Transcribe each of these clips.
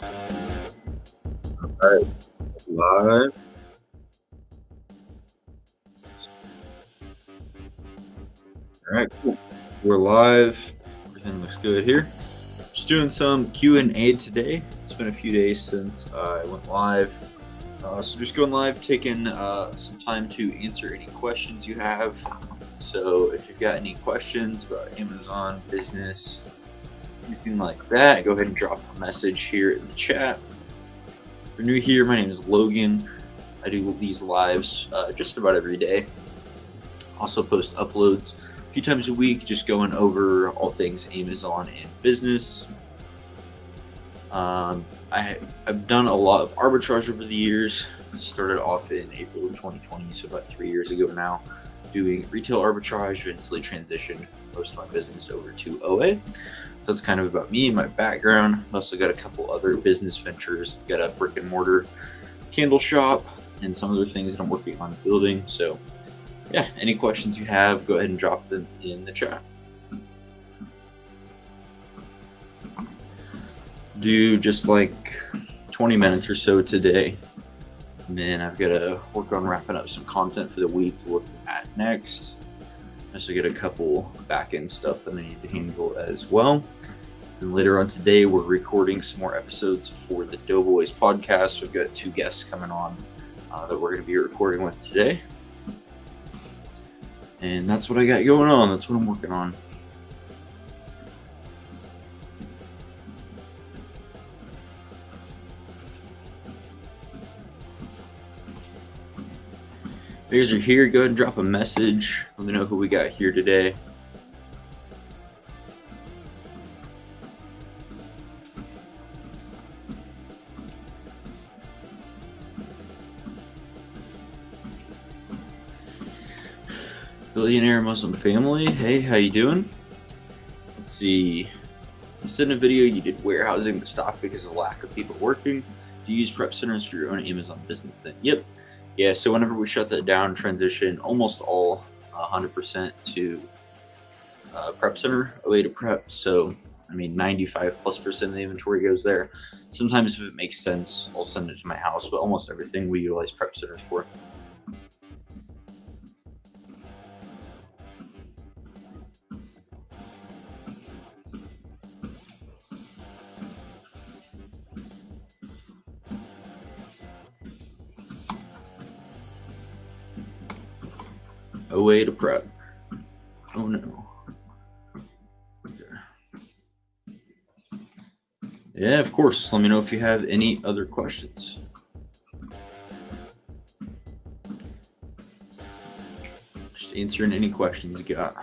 All right, live. All right, cool. We're live. Everything looks good here. Just doing some Q&A today. It's been a few days since I went live. So just going live, taking some time to answer any questions you have. So if you've got any questions about Amazon business, anything like that, go ahead and drop a message here in the chat. If you're new here, my name is Logan. I do these lives just about every day. Also post uploads a few times a week, just going over all things Amazon and business. I've done a lot of arbitrage over the years. Started off in April of 2020, so about 3 years ago now, doing retail arbitrage. Eventually transitioned most of my business over to OA. So that's kind of about me, my background. I've also got a couple other business ventures. Got a brick and mortar candle shop and some other things that I'm working on building. So yeah, any questions you have, go ahead and drop them in the chat. Do just like 20 minutes or so today. And then I've got to work on wrapping up some content for the week to look at next. I also get a couple back-end stuff that I need to handle as well. And later on today, we're recording some more episodes for the Doughboys podcast. We've got 2 guests coming on that we're going to be recording with today. And that's what I got going on. That's what I'm working on. If you guys are here, go ahead and drop a message. Let me know who we got here today. Billionaire Muslim family. Hey, how you doing? Let's see. You said in a video you did warehousing but stopped because of lack of people working. Do you use prep centers for your own Amazon business then? Yep. Yeah, so whenever we shut that down, transition almost all 100% to prep center, away to prep. So, I mean, 95+% of the inventory goes there. Sometimes if it makes sense, I'll send it to my house, but almost everything we utilize prep centers for. Away to prep. Oh no. Okay. Yeah, of course. Let me know if you have any other questions. Just answering any questions you got.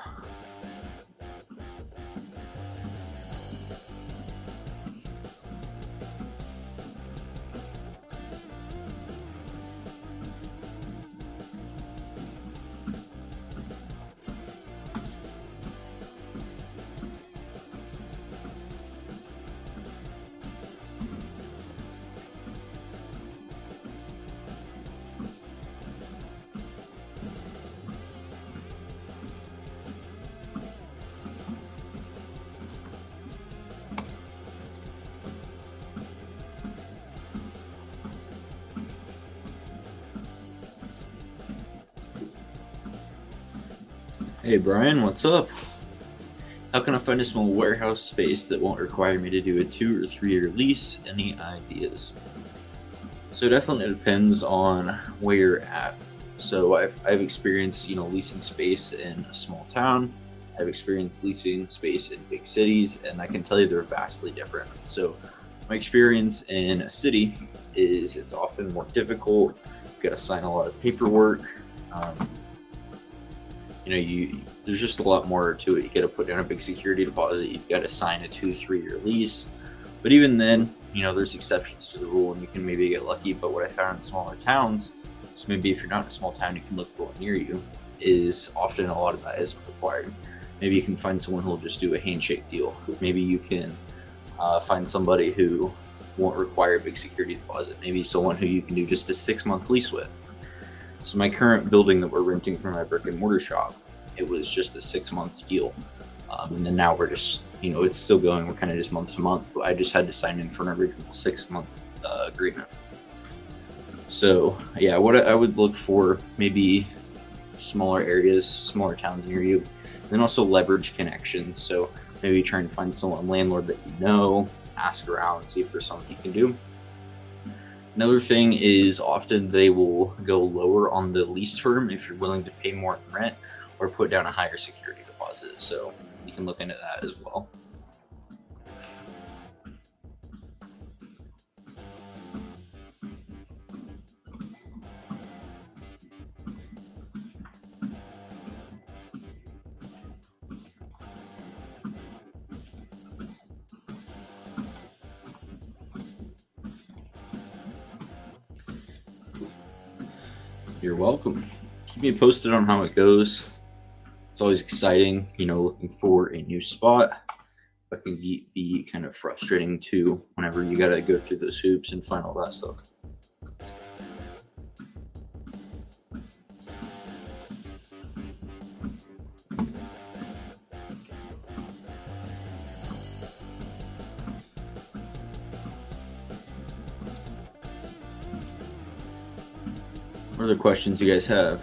Hey Brian, what's up? How can I find a small warehouse space that won't require me to do a 2 or 3 year lease? Any ideas? So it definitely depends on where you're at. So I've experienced, leasing space in a small town. I've experienced leasing space in big cities, and I can tell you they're vastly different. So my experience in a city is it's often more difficult. You've got to sign a lot of paperwork. There's just a lot more to it. You got to put down a big security deposit. You've got to sign a 2-3 year lease. But even then, there's exceptions to the rule, and you can maybe get lucky. But what I found in smaller towns, so maybe if you're not in a small town, you can look for one near you, is often a lot of that isn't required. Maybe you can find someone who will just do a handshake deal. Maybe you can find somebody who won't require a big security deposit. Maybe someone who you can do just a 6-month lease with. So my current building that we're renting for my brick and mortar shop, it was just a 6-month deal. And then now we're just, it's still going. We're kind of just month to month. But I just had to sign in for an original 6 month agreement. So yeah, what I would look for, maybe smaller areas, smaller towns near you, and then also leverage connections. So maybe try and find someone, landlord that ask around, see if there's something you can do. Another thing is often they will go lower on the lease term if you're willing to pay more in rent or put down a higher security deposit. So you can look into that as well. You're welcome. Keep me posted on how it goes. It's always exciting, looking for a new spot. But can be kind of frustrating too whenever you got to go through those hoops and find all that stuff. What other questions you guys have?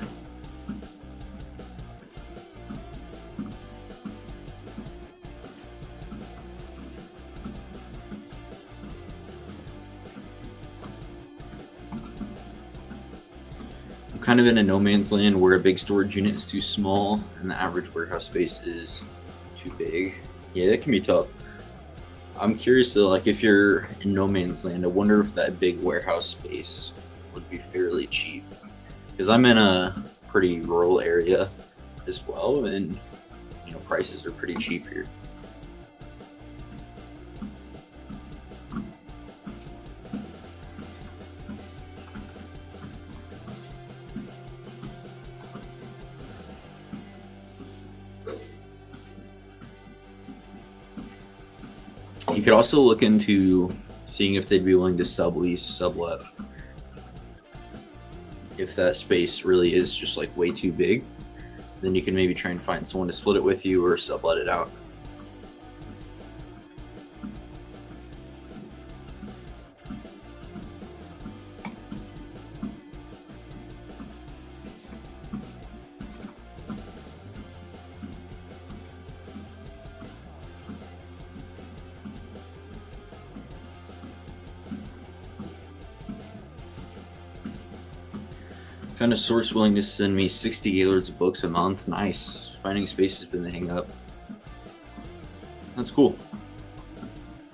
I'm kind of in a no man's land where a big storage unit is too small and the average warehouse space is too big. Yeah, that can be tough. I'm curious though, like if you're in no man's land, I wonder if that big warehouse space would be fairly cheap. Because I'm in a pretty rural area as well, and prices are pretty cheap here. You could also look into seeing if they'd be willing to sublease, sublet. If that space really is just like way too big, then you can maybe try and find someone to split it with you or sublet it out. Found a source willing to send me 60 Gaylords of books a month. Nice. Finding space has been the hang up. That's cool.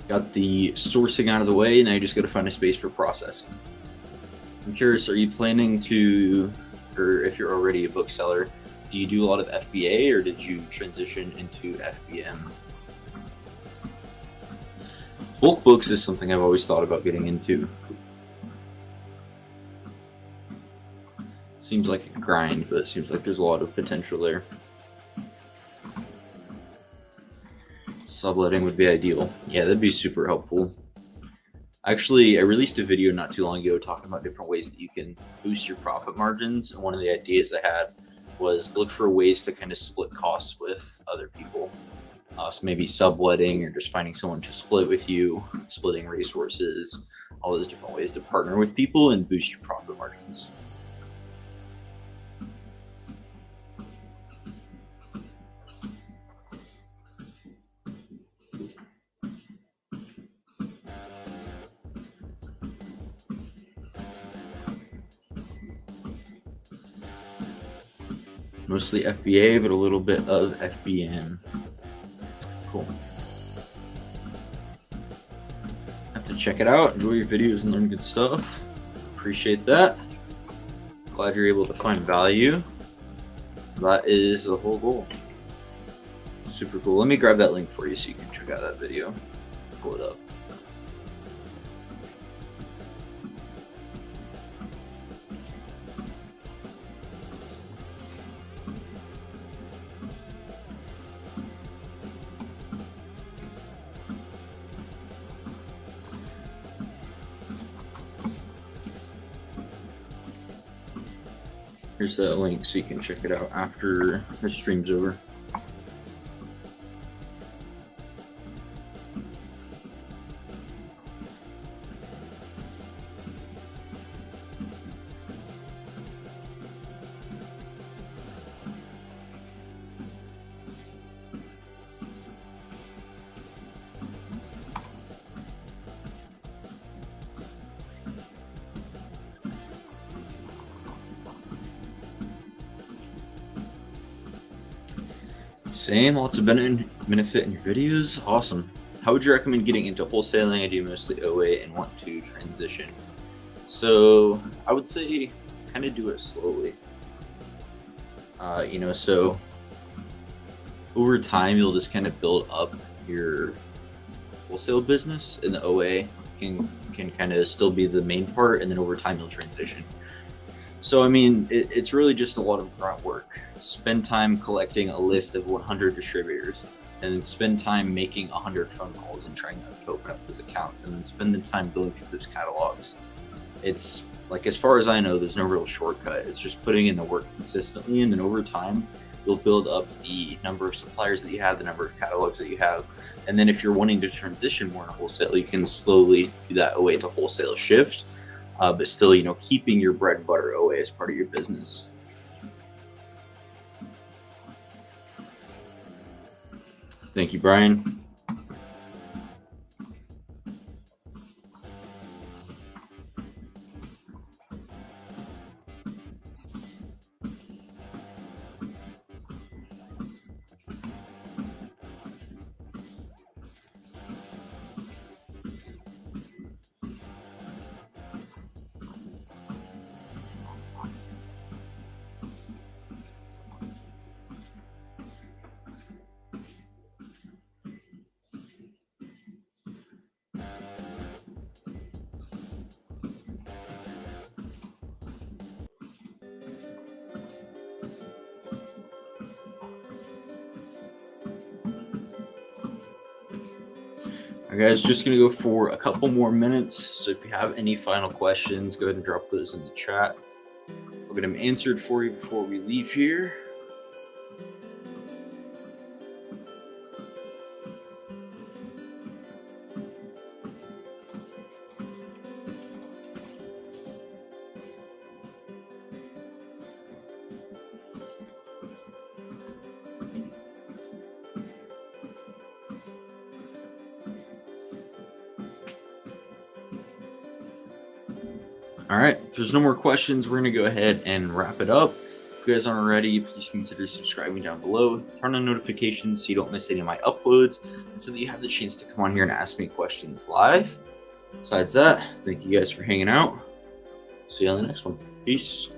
Got the sourcing out of the way, now you just got to find a space for processing. I'm curious, are you planning to, or if you're already a bookseller, do you do a lot of FBA or did you transition into FBM? Bulk books is something I've always thought about getting into. Seems like a grind, but it seems like there's a lot of potential there. Subletting would be ideal. Yeah, that'd be super helpful. Actually, I released a video not too long ago talking about different ways that you can boost your profit margins. And one of the ideas I had was look for ways to kind of split costs with other people. So maybe subletting or just finding someone to split with you, splitting resources, all those different ways to partner with people and boost your profit margins. Mostly FBA, but a little bit of FBM. Cool. Have to check it out. Enjoy your videos and learn good stuff. Appreciate that. Glad you're able to find value. That is the whole goal. Super cool. Let me grab that link for you so you can check out that video. Pull it up. Here's that link so you can check it out after the stream's over. Same, lots of benefit in your videos. Awesome. How would you recommend getting into wholesaling? I do mostly OA and want to transition. So I would say kind of do it slowly. So over time you'll just kind of build up your wholesale business, and the OA can kind of still be the main part, and then over time you'll transition. So I mean, it's really just a lot of grunt work. Spend time collecting a list of 100 distributors, and then spend time making 100 phone calls and trying to open up those accounts, and then spend the time going through those catalogs. It's like, as far as I know, there's no real shortcut. It's just putting in the work consistently, and then over time you'll build up the number of suppliers that you have, the number of catalogs that you have, and then if you're wanting to transition more into wholesale, you can slowly do that OA to wholesale shift, but still, keeping your bread and butter OA as part of your business. Thank you, Brian. All right, guys, just going to go for a couple more minutes. So if you have any final questions, go ahead and drop those in the chat. We'll get them answered for you before we leave here. All right, if there's no more questions, we're going to go ahead and wrap it up. If you guys aren't already, please consider subscribing down below. Turn on notifications so you don't miss any of my uploads, and so that you have the chance to come on here and ask me questions live. Besides that, thank you guys for hanging out. See you on the next one. Peace.